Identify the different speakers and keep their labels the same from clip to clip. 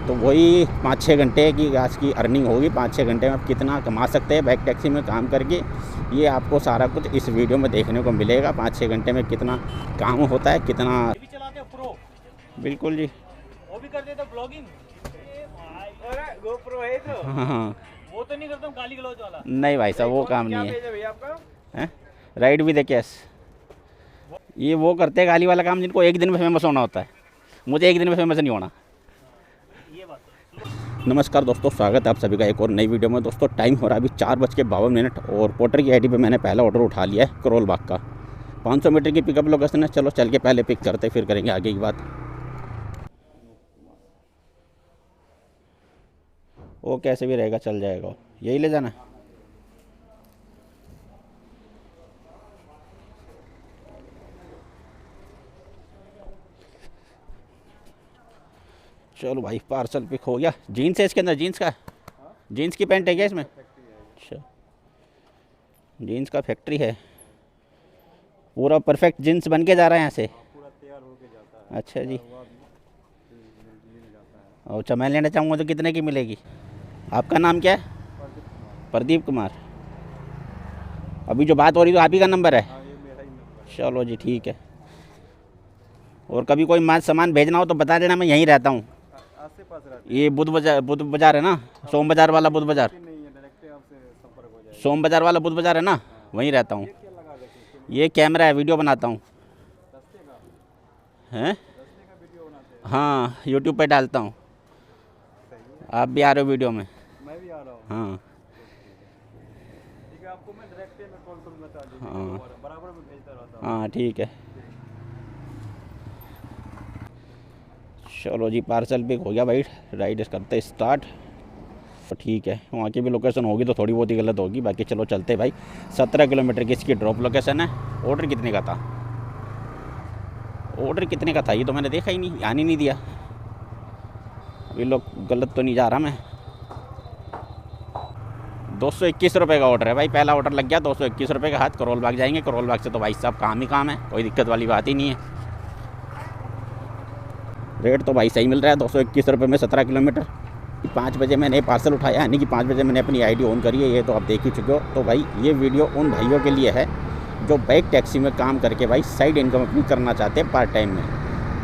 Speaker 1: तो वही 5-6 घंटे की आज की अर्निंग होगी। 5-6 घंटे में आप कितना कमा सकते हैं बाइक टैक्सी में काम करके, ये आपको सारा कुछ इस वीडियो में देखने को मिलेगा। 5-6 घंटे में कितना काम होता है, कितना।
Speaker 2: भी चलाते हैं प्रो,
Speaker 1: बिल्कुल जी,
Speaker 2: वो भी करते थे ब्लॉगिंग। अरे GoPro है तो
Speaker 1: हाँ।
Speaker 2: वो तो नहीं करता हूँ गाली गलौज वाला।
Speaker 1: नहीं भाई साहब, वो काम नहीं है।
Speaker 2: भैया आपका
Speaker 1: हैं राइड भी देखिए, ये वो करते हैं गाली वाला काम जिनको एक दिन में फेमस होना होता है। मुझे एक दिन में फेमस नहीं होना।
Speaker 2: ये बात
Speaker 1: नमस्कार दोस्तों, स्वागत है आप सभी का एक और नई वीडियो में। दोस्तों टाइम हो रहा है अभी 4:52 और पोर्टर की आईडी पे मैंने पहला ऑर्डर उठा लिया है करोल बाग का। 500 मीटर की पिकअप लोकेशन है। चलो चल के पहले पिक करते फिर करेंगे आगे की बात। वो कैसे भी रहेगा, चल जाएगा। यही ले जाना है। चलो भाई, पार्सल पिक हो गया। जीन्स है इसके अंदर, जीन्स का जीन्स की पैंट है क्या इसमें? अच्छा, जीन्स का फैक्ट्री है। पूरा परफेक्ट जीन्स बन के जा रहा है यहाँ से।
Speaker 2: पूरा तैयार होके जाता है।
Speaker 1: अच्छा जी। और अच्छा, मैं लेना चाहूँगा तो कितने की मिलेगी? आपका नाम क्या है? प्रदीप कुमार। अभी जो बात हो रही तो आप ही का नंबर है? चलो जी ठीक है। और कभी कोई सामान भेजना हो तो बता देना, मैं यहीं रहता हूँ। ये बुध बाजार है ना, सोम बाजार वाला बुध बाजार। सोम बाजार वाला बुध बाजार है ना, वहीं रहता हूँ। ये कैमरा है, वीडियो बनाता हूँ। हैं? हाँ, यूट्यूब पे डालता हूँ। आप भी आ रहे हो वीडियो में?
Speaker 2: मैं भी आ रहा हूँ।
Speaker 1: हाँ
Speaker 2: ठीक है, आपको मैं डायरेक्ट में कॉल करूँगा।
Speaker 1: हाँ
Speaker 2: बराबर में भेजता रहता हूँ।
Speaker 1: हाँ ठीक है। चलो जी, पार्सल पिक हो गया भाई। राइड करते स्टार्ट। तो ठीक है, वहाँ की भी लोकेशन होगी तो थोड़ी बहुत ही गलत होगी, बाकी चलो चलते भाई। 17 किलोमीटर की इसकी ड्रॉप लोकेशन है। ऑर्डर कितने का था? ऑर्डर कितने का था ये तो मैंने देखा ही नहीं, आने नहीं दिया। अभी लोग गलत तो नहीं जा रहा मैं। 221 रुपये का ऑर्डर है भाई। पहला ऑर्डर लग गया 221 रुपये का हाथ। करोल बाग जाएंगे। करोल बाग से तो भाई साहब काम ही काम है, कोई दिक्कत वाली बात ही नहीं है। रेट तो भाई सही मिल रहा है। 221 रुपये में 17 किलोमीटर। 5 बजे मैंने पार्सल उठाया, यानी कि 5 बजे मैंने अपनी आईडी ऑन करी है। ये तो आप देख ही चुके हो। तो भाई ये वीडियो उन भाइयों के लिए है जो बाइक टैक्सी में काम करके भाई साइड इनकम अपनी करना चाहते हैं पार्ट टाइम में।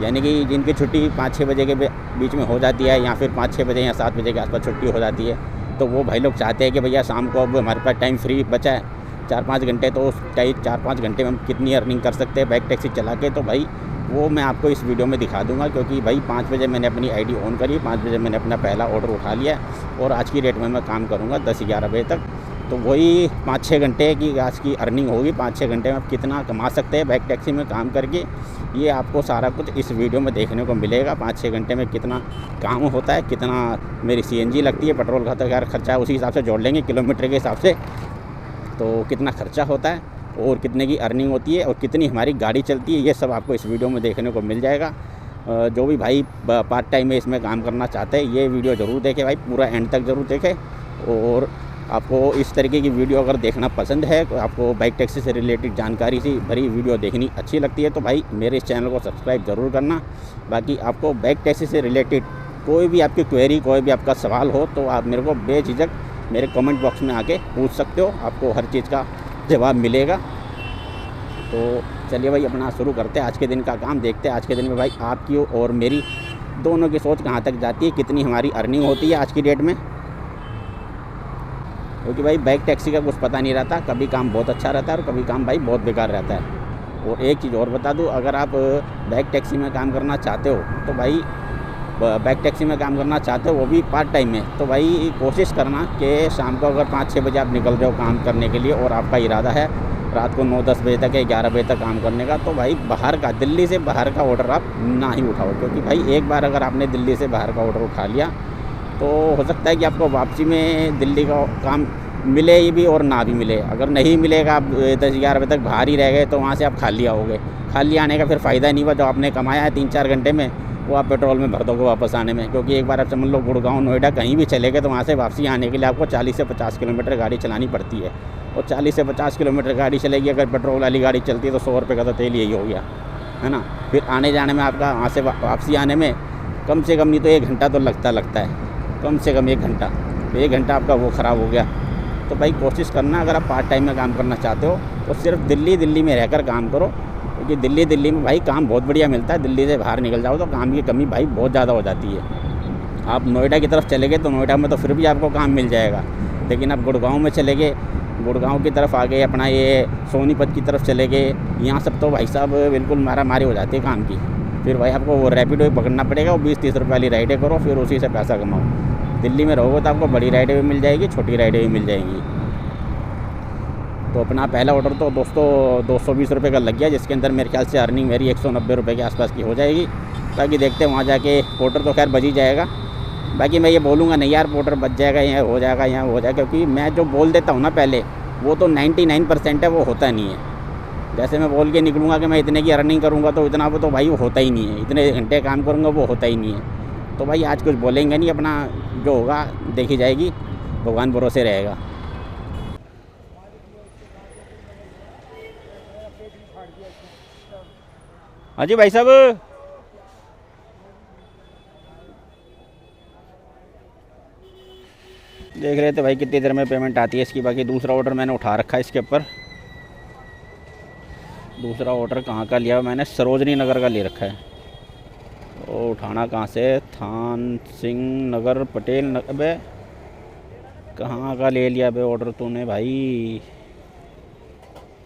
Speaker 1: यानी कि जिनकी छुट्टी 5-6 बजे के बीच में हो जाती है, या फिर 5-6 बजे या 7 बजे के आसपास छुट्टी हो जाती है, तो वो भाई लोग चाहते हैं कि भैया शाम को अब हमारे पास टाइम फ्री बचा है 4-5 घंटे, तो उस 4-5 घंटे में हम कितनी अर्निंग कर सकते हैं बाइक टैक्सी चला के। तो भाई वो मैं आपको इस वीडियो में दिखा दूंगा, क्योंकि भाई 5 बजे मैंने अपनी आईडी ऑन करी, 5 बजे मैंने अपना पहला ऑर्डर उठा लिया और आज की डेट में मैं काम करूंगा 10-11 बजे तक। तो वही 5-6 घंटे की आज की अर्निंग होगी। 5-6 घंटे में आप कितना कमा सकते हैं बाइक टैक्सी में काम करके, ये आपको सारा कुछ इस वीडियो में देखने को मिलेगा। 5-6 घंटे में कितना काम होता है, कितना मेरी CNG लगती है, पेट्रोल का तो यार खर्चा है उसी हिसाब से जोड़ लेंगे किलोमीटर के हिसाब से, तो कितना खर्चा होता है और कितने की अर्निंग होती है और कितनी हमारी गाड़ी चलती है, ये सब आपको इस वीडियो में देखने को मिल जाएगा। जो भी भाई पार्ट टाइम में इसमें काम करना चाहते हैं ये वीडियो ज़रूर देखें भाई, पूरा एंड तक ज़रूर देखें। और आपको इस तरीके की वीडियो अगर देखना पसंद है, आपको बाइक टैक्सी से रिलेटेड जानकारी सी भरी वीडियो देखनी अच्छी लगती है, तो भाई मेरे इस चैनल को सब्सक्राइब ज़रूर करना। बाकी आपको बाइक टैक्सी से रिलेटेड कोई भी आपकी क्वेरी, कोई भी आपका सवाल हो तो आप मेरे को बेझिझक मेरे कमेंट बॉक्स में आके पूछ सकते हो, आपको हर चीज़ का जवाब मिलेगा। तो चलिए भाई अपना शुरू करते हैं आज के दिन का काम। देखते हैं आज के दिन में भाई आपकी और मेरी दोनों की सोच कहाँ तक जाती है, कितनी हमारी अर्निंग होती है आज की डेट में। क्योंकि भाई बाइक टैक्सी का कुछ पता नहीं रहता, कभी काम बहुत अच्छा रहता है और कभी काम भाई बहुत बेकार रहता है। और एक चीज़ और बता दूँ, अगर आप बाइक टैक्सी में काम करना चाहते हो तो भाई बाइक टैक्सी में काम करना चाहते हो वो भी पार्ट टाइम में, तो भाई कोशिश करना कि शाम को अगर 5-6 बजे आप निकल रहे हो काम करने के लिए और आपका इरादा है रात को 9-10 बजे तक या 11 बजे तक काम करने का, तो भाई बाहर का, दिल्ली से बाहर का ऑर्डर आप ना ही उठाओ। क्योंकि भाई एक बार अगर आपने दिल्ली से बाहर का ऑर्डर उठा लिया तो हो सकता है कि आपको वापसी में दिल्ली का काम मिले ही भी और ना भी मिले। अगर नहीं मिलेगा, आप 10-11 बजे तक बाहर ही रह गए, तो वहाँ से आप खाली आओगे। खाली आने का फिर फ़ायदा नहीं हुआ। जो आपने कमाया है 3-4 घंटे में वो आप पेट्रोल में भर दोगे वापस आने में। क्योंकि एक बार आप समझ लो गुड़गांव, नोएडा कहीं भी चले गए तो वहाँ से वापसी आने के लिए आपको 40 से 50 किलोमीटर गाड़ी चलानी पड़ती है। और 40 से 50 किलोमीटर गाड़ी चलेगी, अगर पेट्रोल वाली गाड़ी चलती है तो 100 रुपये का तो तेल यही हो गया, है ना। फिर आने जाने में आपका वहाँ से वापसी आने में कम से कम नहीं तो 1 घंटा तो लगता है, कम से कम 1 घंटा। तो 1 घंटा आपका वो ख़राब हो गया। तो भाई कोशिश करना, अगर आप पार्ट टाइम में काम करना चाहते हो तो सिर्फ दिल्ली में रहकर काम करो, क्योंकि दिल्ली में भाई काम बहुत बढ़िया मिलता है। दिल्ली से बाहर निकल जाओ तो काम की कमी भाई बहुत ज़्यादा हो जाती है। आप नोएडा की तरफ चले गए तो नोएडा में तो फिर भी आपको काम मिल जाएगा, लेकिन आप गुड़गांव में चले गए, गुड़गांव की तरफ आ गए, अपना ये सोनीपत की तरफ चले गए, यहाँ सब तो भाई साहब बिल्कुल मारा मारी हो जाती है काम की। फिर भाई आपको वो रैपिडो ही पकड़ना पड़ेगा, वो 20-30 रुपये वाली राइडें करो, फिर उसी से पैसा कमाओ। दिल्ली में रहोगे तो आपको बड़ी राइडें भी मिल जाएगी, छोटी राइडें भी मिल जाएंगी। तो अपना पहला ऑर्डर तो दोस्तों 220 रुपये का लग गया, जिसके अंदर मेरे ख्याल से अर्निंग मेरी 190 रुपये के आसपास की हो जाएगी। बाकी देखते हैं वहाँ जाके, पोर्टर तो खैर बच ही जाएगा। बाकी मैं ये बोलूँगा नहीं यार पोर्टर बच जाएगा, यहाँ हो जाएगा, यहाँ हो जाएगा, क्योंकि मैं जो बोल देता हूँ ना पहले, वो तो 99% है, वो होता नहीं है। जैसे मैं बोल के निकलूँगा कि मैं इतने की अर्निंग करूँगा तो इतना वो तो भाई वो होता ही नहीं है, इतने घंटे काम करूँगा वो होता ही नहीं है। तो भाई आज कुछ बोलेंगे नहीं, अपना जो होगा देखी जाएगी, भगवान भरोसे रहेगा। हाँ जी भाई साहब, देख रहे थे भाई कितनी देर में पेमेंट आती है इसकी। बाकी दूसरा ऑर्डर मैंने उठा रखा है इसके ऊपर। दूसरा ऑर्डर कहाँ का लिया मैंने, सरोजनी नगर का ले रखा है। तो उठाना कहाँ से, थान सिंह नगर पटेल नगर, अबे कहाँ का ले लिया बे ऑर्डर तूने भाई,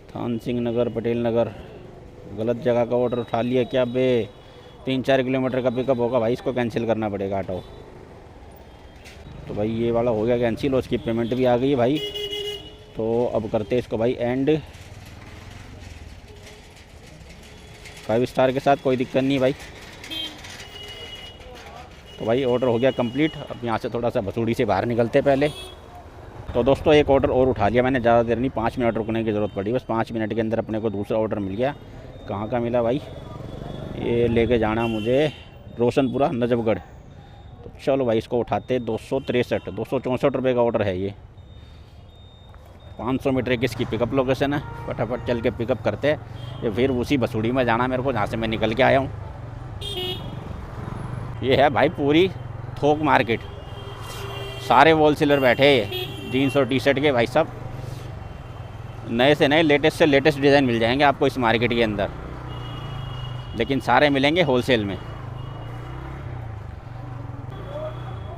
Speaker 1: थान सिंह नगर पटेल नगर, गलत जगह का ऑर्डर उठा लिया क्या बे। 3-4 किलोमीटर का पिकअप होगा भाई, इसको कैंसिल करना पड़ेगा ऑटो। तो भाई ये वाला हो गया कैंसिल, और उसकी पेमेंट भी आ गई है भाई। तो अब करते हैं इसको भाई एंड। 5 स्टार के साथ, कोई दिक्कत नहीं भाई। तो भाई ऑर्डर हो गया कंप्लीट। अब यहाँ से थोड़ा सा भसूड़ी से बाहर निकलते पहले। तो दोस्तों एक ऑर्डर और उठा लिया मैंने, ज़्यादा देर नहीं, 5 मिनट रुकने की ज़रूरत पड़ी, बस 5 मिनट के अंदर अपने को दूसरा ऑर्डर मिल गया। कहाँ का मिला भाई, ये लेके जाना मुझे रोशनपुरा नजफगढ़। तो चलो भाई इसको उठाते। 264 रुपये का ऑर्डर है ये। 500 मीटर की इसकी पिकअप लोकेशन है, फटाफट चल के पिकअप करते हैं। ये फिर उसी भसूड़ी में जाना मेरे को, जहाँ से मैं निकल के आया हूँ। ये है भाई पूरी थोक मार्केट, सारे होलसेलर बैठे हैं जीन्स और टी-शर्ट के भाई साहब। नए से नए, लेटेस्ट से लेटेस्ट डिज़ाइन मिल जाएंगे आपको इस मार्केट के अंदर, लेकिन सारे मिलेंगे होलसेल में।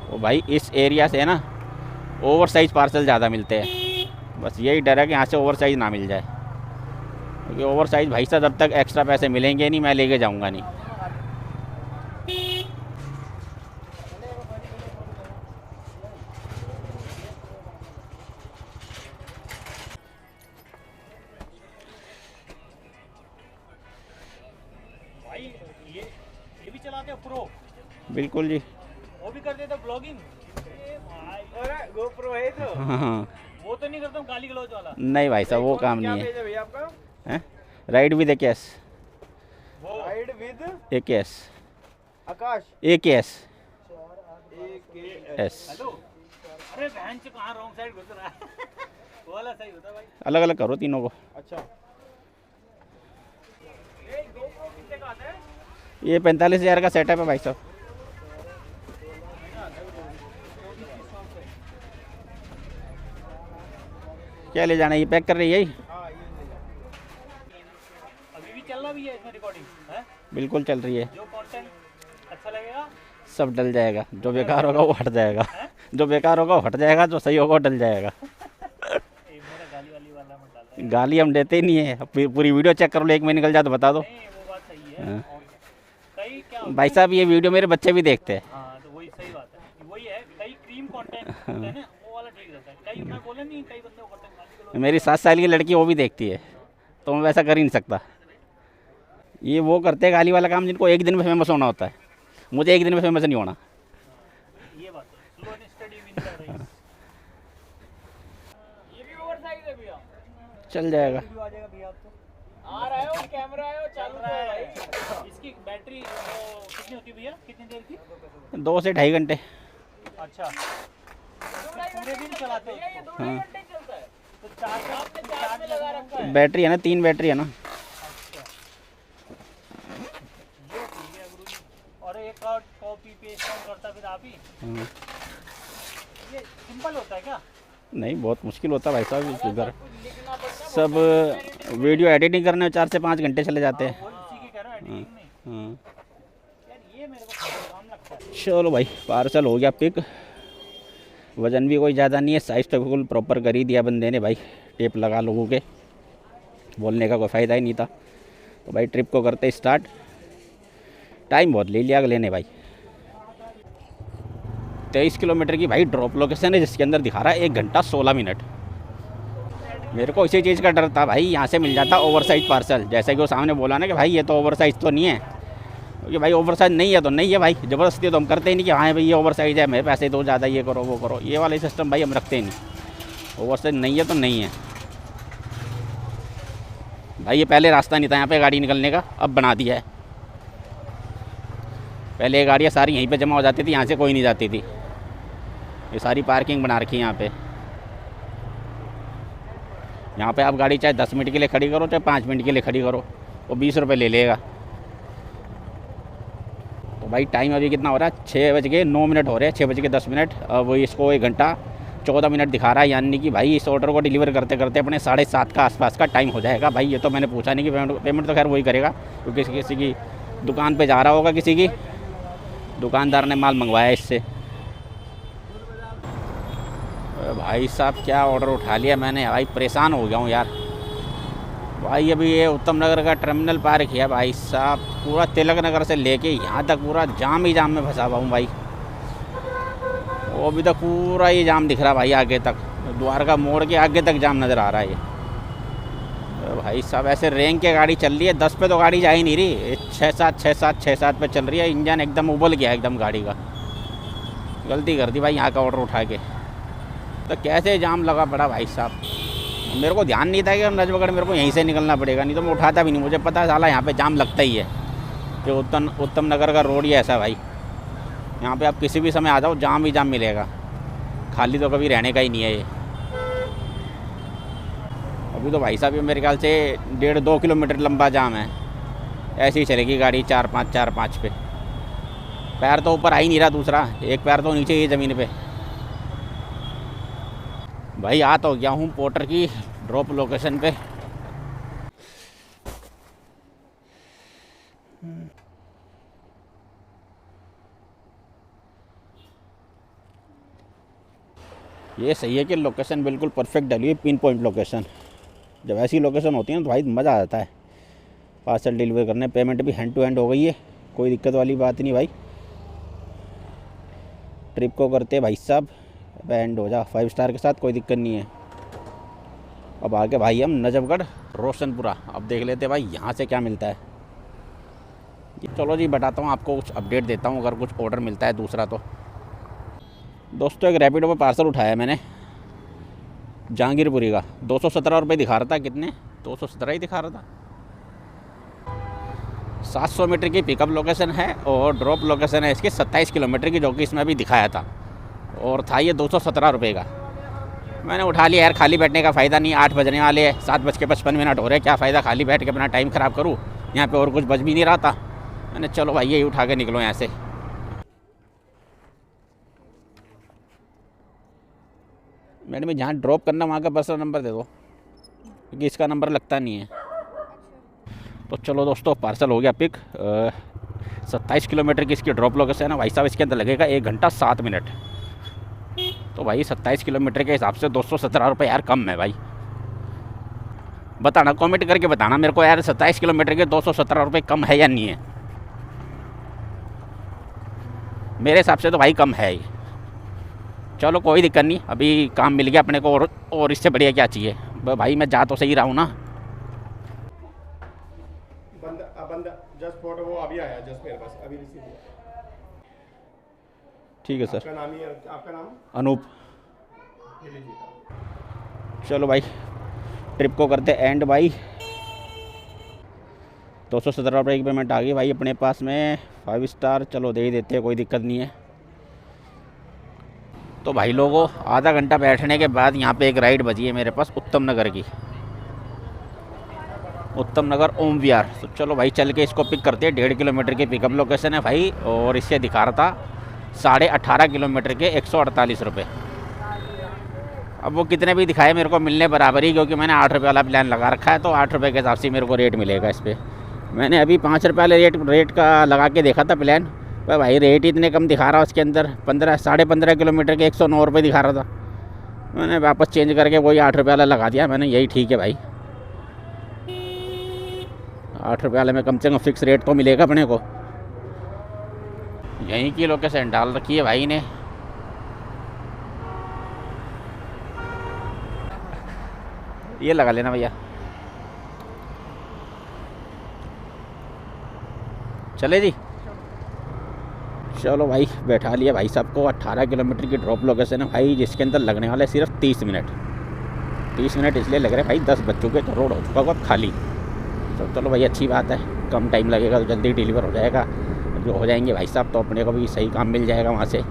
Speaker 1: तो भाई इस एरिया से ना ओवर साइज़ पार्सल ज़्यादा मिलते हैं, बस यही डर है कि यहाँ से ओवर साइज़ ना मिल जाए, क्योंकि ओवर साइज़ भाई साहब जब तक एक्स्ट्रा पैसे मिलेंगे नहीं, मैं लेके जाऊँगा नहीं।
Speaker 2: भाई ये भी चलाते हैं प्रो,
Speaker 1: बिल्कुल जी,
Speaker 2: वो भी कर देते ब्लॉगिंग। अरे GoPro है तो
Speaker 1: हाँ।
Speaker 2: वो तो नहीं करता हूँ गाली गलौज वाला।
Speaker 1: नहीं भाई साहब वो काम नहीं है।
Speaker 2: भैया आपका
Speaker 1: हैं? राइड विद AKS,
Speaker 2: वो ride with
Speaker 1: AKS,
Speaker 2: Akash
Speaker 1: AKS।
Speaker 2: Hello. अरे बहन से कहाँ रॉन्ग साइड घुस रहा है वो वाला सही होता है भाई।
Speaker 1: अलग अलग करो तीनों को।
Speaker 2: अच्छा ये GoPro कितने का आता है?
Speaker 1: ये 45,000 का सेटअप है भाई साहब। क्या ले जाना है, ये पैक कर रही है?
Speaker 2: अभी भी चल रहा भी है इसमें रिकॉर्डिंग है?
Speaker 1: बिल्कुल चल रही है।
Speaker 2: जो कंटेंट अच्छा लगेगा
Speaker 1: सब डल जाएगा, जो बेकार होगा वो हट जाएगा, जो बेकार होगा वो हट जाएगा, जो सही होगा वो डल जाएगा।
Speaker 2: मेरा गाली वाली वाला मत डालना।
Speaker 1: गाली हम देते ही नहीं है। अब पूरी वीडियो चेक कर लो, एक में निकल जाए तो बता दो।
Speaker 2: नहीं वो बात सही है। और कई क्या
Speaker 1: भाई साहब ये वीडियो मेरे बच्चे भी देखते हैं।
Speaker 2: हाँ तो वही सही बात है, वही है। कई क्रीम कंटेंट होता है ना, वो वाला ठीक रहता है। कई मैं बोला नहीं, कई बंदे वो करते हैं गाली गलौज।
Speaker 1: मेरी 7 साल की लड़की वो भी देखती है, तो मैं वैसा कर ही नहीं सकता। ये वो करते हैं गाली वाला काम जिनको एक दिन में फेमस होना होता है, मुझे एक दिन में फेमस नहीं होना।
Speaker 2: ये बात है, slow and study win the race. ये भी ओवर साइज है भैया,
Speaker 1: चल जाएगा।
Speaker 2: भी आ जाएगा भैया। आप तो आ रहा है और कैमरा है और चालू रहा है भाई। इसकी बैटरी कितनी होती है भैया, कितनी देर की?
Speaker 1: 2 से 2.5 घंटे।
Speaker 2: अच्छा पूरे दिन चलाते हो इसको?
Speaker 1: हाँ।
Speaker 2: तो चार्ज लगा रखा है?
Speaker 1: बैटरी है ना, 3 बैटरी है ना।
Speaker 2: अच्छा ये ठीक है गुरु जी। और एक और कॉपी जीपीएस कौन करता फिर आप ही?
Speaker 1: हाँ।
Speaker 2: ये सिंपल होता है क्या?
Speaker 1: नहीं, बहुत मुश्किल होता है भाई साहब इधर।
Speaker 2: कुछ लिखना पड़ता
Speaker 1: सब वीडियो एडिटिंग करने में 4 से 5 घंटे चले जाते हैं।
Speaker 2: है, उसी की कह रहा हूँ एडिटिंग में।
Speaker 1: हाँ।
Speaker 2: यार ये मेरे को काम लगता है।
Speaker 1: चलो भाई, पार्सल हो गया पिक। वज़न भी कोई ज़्यादा नहीं है, साइज़ तो बिल्कुल प्रॉपर कर ही दिया बंदे ने भाई। टेप लगा लोगों के, बोलने का कोई फ़ायदा ही नहीं था। तो भाई ट्रिप को करते स्टार्ट। टाइम बहुत ले लिया अगले ने भाई। 23 किलोमीटर की भाई ड्रॉप लोकेशन है, जिसके अंदर दिखा रहा है 1 घंटा 16 मिनट। मेरे को इसी चीज़ का डर था भाई, यहाँ से मिल जाता ओवर साइज पार्सल। जैसे कि वो सामने बोला ना कि भाई ये तो ओवर साइज तो नहीं है, क्योंकि भाई ओवर साइज नहीं है तो नहीं है भाई। ज़बरदस्ती तो हम करते ही नहीं कि हाँ भाई ये ओवर साइज है, मेरे पैसे दो ज़्यादा, ये करो वो करो, ये वाला सिस्टम भाई हम रखते ही नहीं। ओवर साइज नहीं है तो नहीं है भाई। ये पहले रास्ता नहीं था यहाँ पे गाड़ी निकलने का, अब बना दिया है। पहले ये गाड़ियाँ सारी यहीं पे जमा हो जाती थी, यहाँ से कोई नहीं जाती थी। ये सारी पार्किंग बना रखी है यहाँ पे। यहाँ पे आप गाड़ी चाहे 10 मिनट के लिए खड़ी करो, चाहे 5 मिनट के लिए खड़ी करो, वो 20 रुपये ले लेगा। तो भाई टाइम अभी कितना हो रहा है? 6:09 हो रहे हैं, 6:10। अब इसको 1 घंटा 14 मिनट दिखा रहा है, यानी कि भाई इस ऑर्डर को डिलीवर करते करते अपने 7:30 का आसपास का टाइम हो जाएगा भाई। ये तो मैंने पूछा नहीं कि पेमेंट तो खैर वही करेगा, क्योंकि किसी की दुकान पे जा रहा होगा, किसी की दुकानदार ने माल मंगवाया इससे। भाई साहब क्या ऑर्डर उठा लिया मैंने भाई, परेशान हो गया हूँ यार भाई। अभी ये उत्तम नगर का टर्मिनल पार किया भाई साहब, पूरा तिलक नगर से लेके यहाँ तक पूरा जाम ही जाम में फंसा हुआ हूँ भाई। वो अभी तक पूरा ये जाम दिख रहा भाई, आगे तक द्वारका मोड़ के आगे तक जाम नज़र आ रहा है ये। भाई साहब ऐसे रैंक के गाड़ी चल रही है, 10 पे तो गाड़ी जा ही नहीं रही, 6-7 पे चल रही है। इंजन एकदम उबल गया एकदम गाड़ी का। गलती कर दी भाई यहाँ का ऑर्डर उठा के। तो कैसे जाम लगा पड़ा भाई साहब। मेरे को ध्यान नहीं था कि नजबगढ़ मेरे को यहीं से निकलना पड़ेगा, नहीं तो मैं उठाता भी नहीं। मुझे पता साला यहाँ पे जाम लगता ही है, जो उत्तम नगर का रोड ही ऐसा भाई। यहाँ पे आप किसी भी समय आ जाओ, जाम ही जाम मिलेगा, खाली तो कभी रहने का ही नहीं है ये। अभी तो भाई साहब ये मेरे ख्याल से 1.5-2 किलोमीटर लंबा जाम है। ऐसे ही चलेगी गाड़ी 4-5 पे। पैर तो ऊपर आ ही नहीं रहा, दूसरा एक पैर तो नीचे ही ज़मीन पे। भाई आ तो गया हूँ पोर्टर की ड्रॉप लोकेशन पे। ये सही है कि लोकेशन बिल्कुल परफेक्ट डली है, पिन पॉइंट लोकेशन। जब ऐसी लोकेशन होती है तो भाई मज़ा आ जाता है पार्सल डिलीवर करने। पेमेंट भी हैंड टू हैंड हो गई है, कोई दिक्कत वाली बात नहीं भाई। ट्रिप को करते भाई साहब एंड हो जा 5 स्टार के साथ, कोई दिक्कत नहीं है। अब आगे भाई हम नजफगढ़ रोशनपुरा, अब देख लेते भाई यहाँ से क्या मिलता है जी। चलो जी बताता हूँ आपको, कुछ अपडेट देता हूँ अगर कुछ ऑर्डर मिलता है दूसरा तो। दोस्तों एक रैपिडो पे पार्सल उठाया मैंने जहांगीरपुरी का, 217 रुपये दिखा रहा था। कितने? 217 ही दिखा रहा था। 700 मीटर की पिकअप लोकेशन है और ड्रॉप लोकेशन है इसकी 27 किलोमीटर की, जो कि इसमें अभी दिखाया था, और था ये 217 रुपये का। मैंने उठा लिया यार, खाली बैठने का फ़ायदा नहीं। 8 बजने वाले हैं, 7:55 हो रहे, क्या फ़ायदा खाली बैठ के अपना टाइम ख़राब करूँ। यहाँ पे और कुछ बच भी नहीं रहा था। मैंने चलो भाई यही उठा के निकलो यहाँ से। मैडम जहाँ ड्रॉप करना वहाँ का पर्सनल नंबर दे दो, क्योंकि इसका नंबर लगता नहीं है। तो चलो दोस्तों पार्सल हो गया पिक। 27 किलोमीटर की इसकी ड्रॉप लोकेशन है भाई साहब। इसके अंदर लगेगा 1 घंटा 7 मिनट। तो भाई 27 किलोमीटर के हिसाब से 217 रुपये यार कम है भाई। बताना, कमेंट करके बताना मेरे को यार, 27 किलोमीटर के 217 रुपये कम है या नहीं है। मेरे हिसाब से तो भाई कम है ही। चलो कोई दिक्कत नहीं, अभी काम मिल गया अपने को, और इससे बढ़िया क्या चाहिए भाई। मैं जा तो सही रहा हूँ ना।
Speaker 3: बंदा जस्ट फोटो वो अभी आया, जस्ट मेरे पास अभी रिसीव हुआ।
Speaker 1: ठीक है सर।
Speaker 3: आपका नाम ही है, आपका नाम?
Speaker 1: अनूप।
Speaker 3: ये लीजिए।
Speaker 1: चलो भाई ट्रिप को करते एंड भाई। 217 रुपये की पेमेंट आ गई भाई अपने पास में। 5 स्टार चलो दे ही देते हैं, कोई दिक्कत नहीं है। तो भाई लोगों आधा घंटा बैठने के बाद यहाँ पे एक राइड बची है मेरे पास उत्तम नगर की, उत्तम नगर ओम विहार। तो चलो भाई चल के इसको पिक करते हैं। 1.5 किलोमीटर की पिकअप लोकेशन है भाई, और इससे दिखा रहा था 18.5 किलोमीटर के 148 रुपये। अब वो कितने भी दिखाए मेरे को मिलने बराबर ही, क्योंकि मैंने 8 रुपये वाला प्लान लगा रखा है, तो 8 रुपये के हिसाब से मेरे को रेट मिलेगा इस पर। मैंने अभी 5 रुपये वाले रेट का लगा के देखा था प्लान, पर भाई रेट ही इतने कम दिखा रहा उसके अंदर, 15 किलोमीटर के 109 रुपये दिखा रहा था। मैंने वापस चेंज करके वही 8 रुपये वाला लगा दिया मैंने, यही ठीक है भाई। 8 रुपये वाले में कम से कम फिक्स रेट तो मिलेगा अपने को। यहीं की लोकेशन डाल रखी है भाई ने। ये लगा लेना भैया। चले जी, चलो भाई बैठा लिया भाई साहब को। 18 किलोमीटर की ड्रॉप लोकेशन है भाई, जिसके अंदर लगने वाले सिर्फ 30 मिनट। 30 मिनट इसलिए लग रहे भाई 10 बज चुके तो रोड हो चुका होगा खाली। तो चलो भाई अच्छी बात है, कम टाइम लगेगा तो जल्दी डिलीवर हो जाएगा। जो हो जाएंगे भाई साहब तो अपने को भी सही काम मिल जाएगा वहाँ से।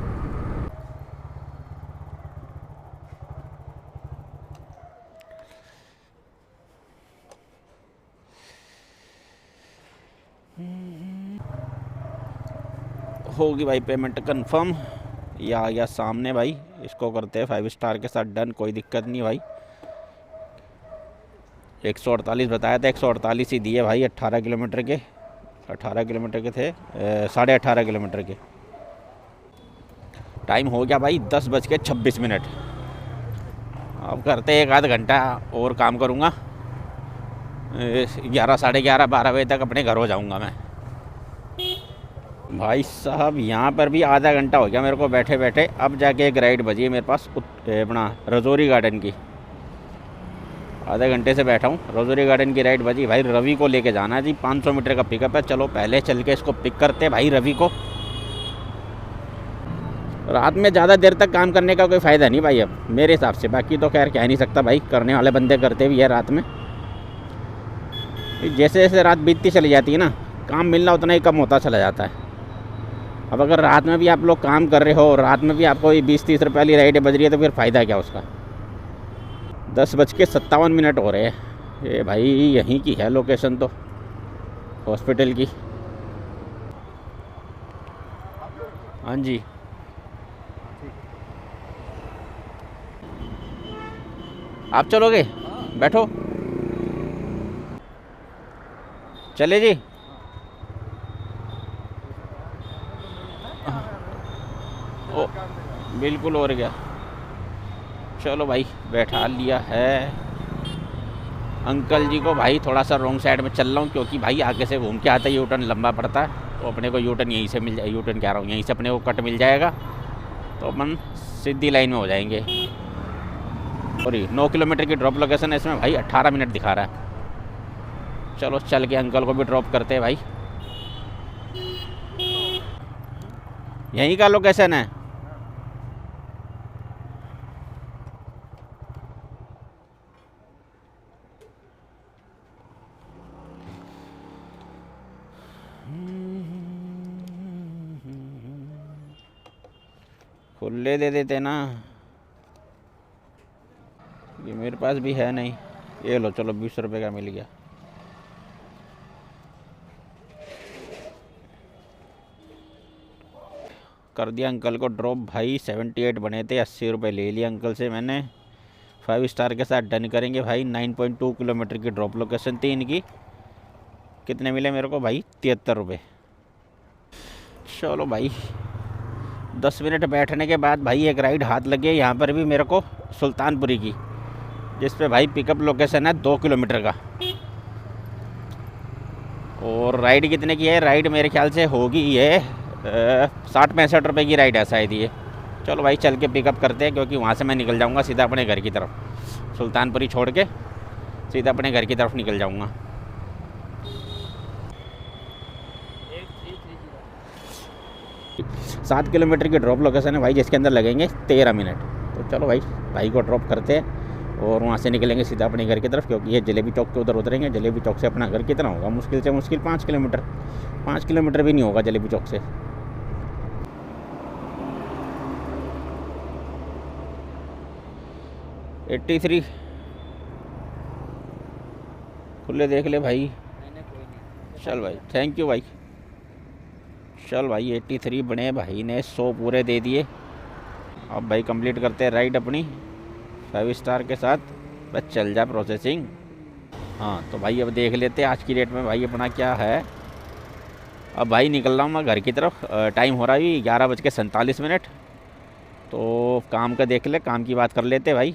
Speaker 1: होगी भाई पेमेंट कंफर्म। ये आ गया सामने भाई, इसको करते हैं 5 स्टार के साथ डन, कोई दिक्कत नहीं भाई। 148 बताया था, 148 ही दिए भाई। 18 किलोमीटर के, 18 किलोमीटर के थे, 18.5 किलोमीटर के। टाइम हो गया भाई 10:26। अब करते 1 आध घंटा और काम करूँगा, 11 साढ़े 11 12 बजे तक अपने घर हो जाऊँगा मैं। भाई साहब यहाँ पर भी आधा घंटा हो गया मेरे को बैठे बैठे। अब जाके एक राइड बजी है मेरे पास अपना रजौरी गार्डन की। आधे घंटे से बैठा हूँ, रजौरी गार्डन की राइड बजी भाई। रवि को लेके जाना है जी, 500 मीटर का पिकअप है। चलो पहले चल के इसको पिक करते भाई रवि को। रात में ज़्यादा देर तक काम करने का कोई फ़ायदा नहीं भाई अब मेरे हिसाब से। बाकी तो खैर कह नहीं सकता भाई, करने वाले बंदे करते भी है रात में। जैसे जैसे रात बीतती चली जाती है ना, काम मिलना उतना ही कम होता चला जाता है। अब अगर रात में भी आप लोग काम कर रहे हो, रात में भी आपको 20-30 रुपये वाली राइडें बज रही है, तो फिर फ़ायदा क्या उसका। 10:57 हो रहे हैं। ये भाई यहीं की है लोकेशन तो, हॉस्पिटल की। हाँ जी, आप चलोगे? बैठो, चले जी। ओ बिल्कुल, और क्या। चलो भाई बैठा लिया है। अंकल जी को भाई थोड़ा सा रॉन्ग साइड में चल रहा हूँ, क्योंकि भाई आगे से घूम के आता है, यू टर्न लंबा पड़ता है। तो अपने को यू टर्न यहीं से मिल जाए, यू टर्न कह रहा हूँ, यहीं से अपने को कट मिल जाएगा, तो अपन सीधी लाइन में हो जाएंगे। और 9 किलोमीटर की ड्रॉप लोकेशन है, इसमें भाई 18 मिनट दिखा रहा है। चलो चल के अंकल को भी ड्रॉप करते हैं भाई। यहीं का लोकेशन है। खुले दे देते ना, ये मेरे पास भी है नहीं। ये लो, चलो 20 रुपये का मिल गया। कर दिया अंकल को ड्रॉप भाई। 78 बने थे, 80 रुपये ले लिए अंकल से मैंने। 5 स्टार के साथ डन करेंगे भाई। 9.2 किलोमीटर की ड्रॉप लोकेशन थी इनकी। कितने मिले मेरे को भाई? 73 रुपये। चलो भाई 10 मिनट बैठने के बाद भाई एक राइड हाथ लगी है यहाँ पर भी मेरे को, सुल्तानपुरी की, जिस पे भाई पिकअप लोकेशन है 2 किलोमीटर का। और राइड कितने की है? राइड मेरे ख्याल से होगी ये 60-65 रुपये की राइड है शायद ये। चलो भाई चल के पिकअप करते हैं, क्योंकि वहाँ से मैं निकल जाऊँगा सीधा अपने घर की तरफ। सुल्तानपुरी छोड़ के सीधा अपने घर की तरफ निकल जाऊँगा। सात किलोमीटर की ड्रॉप लोकेशन है भाई, जिसके अंदर लगेंगे 13 मिनट। तो चलो भाई को ड्रॉप करते हैं और वहाँ से निकलेंगे सीधा अपने घर की तरफ, क्योंकि ये जलेबी चौक के उधर उतरेंगे। जलेबी चौक से अपना घर कितना होगा? मुश्किल से मुश्किल 5 किलोमीटर। 5 किलोमीटर भी नहीं होगा जलेबी चौक से। $83 खुले देख ले भाई। चल भाई, थैंक यू भाई। चल भाई 83 बने, भाई ने 100 पूरे दे दिए। अब भाई कंप्लीट करते हैं राइड अपनी 5 स्टार के साथ, बस चल जा प्रोसेसिंग। हाँ तो भाई अब देख लेते हैं आज की डेट में भाई अपना क्या है। अब भाई निकल रहा हूँ मैं घर की तरफ, टाइम हो रहा है 11:47। तो काम का देख ले, काम की बात कर लेते भाई।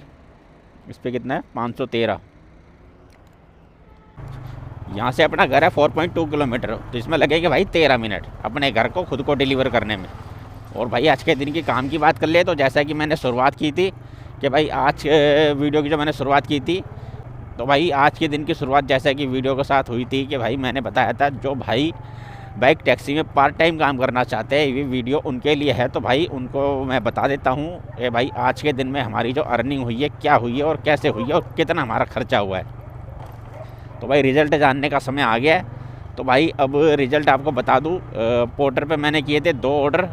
Speaker 1: इस पर कितना है 513। यहाँ से अपना घर है 4.2 किलोमीटर, तो इसमें लगेगा भाई 13 मिनट अपने घर को खुद को डिलीवर करने में। और भाई आज के दिन की काम की बात कर ले, तो जैसा कि मैंने शुरुआत की थी कि भाई आज वीडियो की जो मैंने शुरुआत की थी, तो भाई आज के दिन की शुरुआत जैसा कि वीडियो के साथ हुई थी कि भाई मैंने बताया था जो भाई बाइक टैक्सी में पार्ट टाइम काम करना चाहते हैं, ये वीडियो उनके लिए है। तो भाई उनको मैं बता देता हूँ कि भाई आज के दिन में हमारी जो अर्निंग हुई है, क्या हुई है और कैसे हुई है और कितना हमारा खर्चा हुआ है। तो भाई रिज़ल्ट जानने का समय आ गया है। तो भाई अब रिज़ल्ट आपको बता दूँ, पोर्टर पे मैंने किए थे 2 ऑर्डर।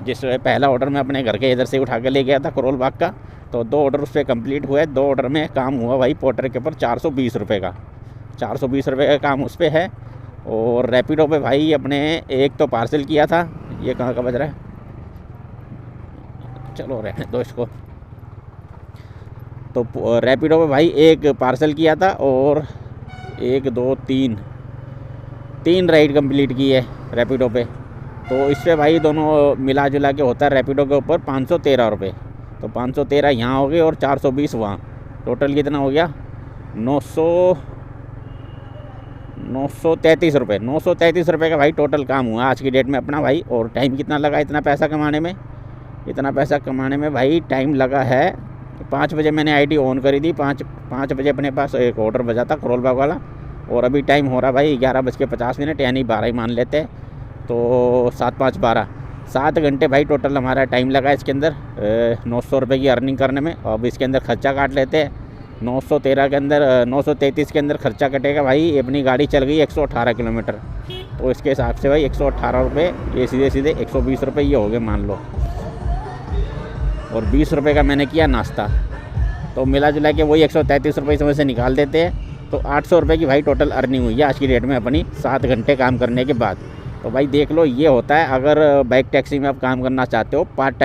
Speaker 1: जिस पहला ऑर्डर मैं अपने घर के इधर से उठा के ले गया था करोल बाग का, तो 2 ऑर्डर उस पर कम्प्लीट हुए। 2 ऑर्डर में काम हुआ भाई पोर्टर के ऊपर 420 रुपये का, 420 रुपये का काम उस पर है। और रैपिडो पे भाई अपने एक तो पार्सल किया था, ये कहाँ का बज रहा है, चलो रहने दो इसको। तो रैपिडो पे भाई एक पार्सल किया था और 1 2 3 राइड कंप्लीट की है रैपिडो पे। तो इस पर भाई दोनों मिला जुला के होता है रैपिडो के ऊपर 513 रुपये। तो 513 यहाँ हो गए और 420 वहाँ, टोटल कितना हो गया 933 रुपये। 933 रुपये का भाई टोटल काम हुआ आज की डेट में अपना भाई। और टाइम कितना लगा इतना पैसा कमाने में? इतना पैसा कमाने में भाई टाइम लगा है 5 बजे मैंने आईडी ऑन करी थी। 5 बजे अपने पास एक ऑर्डर बजा था करोल बाग वाला, और अभी टाइम हो रहा भाई 11:50, यानी 12 ही मान लेते हैं। तो 7 5 12 7 घंटे भाई टोटल हमारा टाइम लगा इसके अंदर 900 रुपये की अर्निंग करने में। अब इसके अंदर खर्चा काट लेते हैं। 913 के अंदर 933 के अंदर खर्चा कटेगा भाई। अपनी गाड़ी चल गई 118 किलोमीटर, तो इसके हिसाब से भाई 118 रुपये, ये सीधे सीधे 120 रुपये ये हो गए मान लो। और 20 रुपये का मैंने किया नाश्ता, तो मिला जुला के वही 133 रुपये इसमें से निकाल देते हैं। तो 800 रुपये की भाई टोटल अर्निंग हुई है आज की डेट में अपनी 7 घंटे काम करने के बाद। तो भाई देख लो, ये होता है अगर बाइक टैक्सी में आप काम करना चाहते हो पार्ट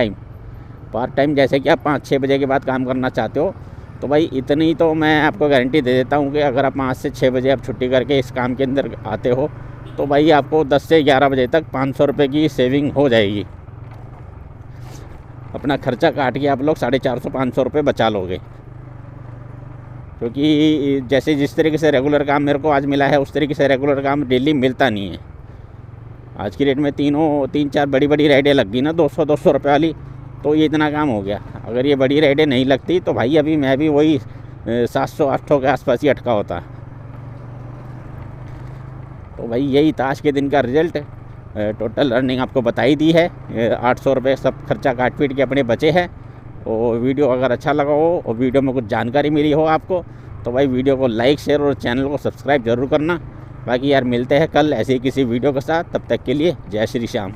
Speaker 1: टाइम, जैसे कि आप 5-6 बजे के बाद काम करना चाहते हो, तो भाई इतनी तो मैं आपको गारंटी दे देता हूँ कि अगर आप 5 से 6 बजे आप छुट्टी करके इस काम के अंदर आते हो, तो भाई आपको 10 से 11 बजे तक 500 रुपये की सेविंग हो जाएगी। अपना खर्चा काट के आप लोग 450-500 रुपये बचा लोगे। क्योंकि जैसे जिस तरीके से रेगुलर काम मेरे को आज मिला है, उस तरीके से रेगुलर काम डेली मिलता नहीं है। आज की डेट में 3-4 बड़ी राइडें लग गई ना 200-200 रुपये वाली, तो ये इतना काम हो गया। अगर ये बड़ी राइडें नहीं लगती तो भाई अभी मैं भी वही 700-800 के आसपास ही अटका होता। तो भाई यही था आज के दिन का रिज़ल्ट। टोटल अर्निंग आपको बताई दी है, 800 रुपये सब खर्चा काट पीट के अपने बचे हैं। और वीडियो अगर अच्छा लगा हो और वीडियो में कुछ जानकारी मिली हो आपको, तो भाई वीडियो को लाइक शेयर और चैनल को सब्सक्राइब ज़रूर करना। बाकी यार मिलते हैं कल ऐसे ही किसी वीडियो के साथ, तब तक के लिए जय श्री श्याम।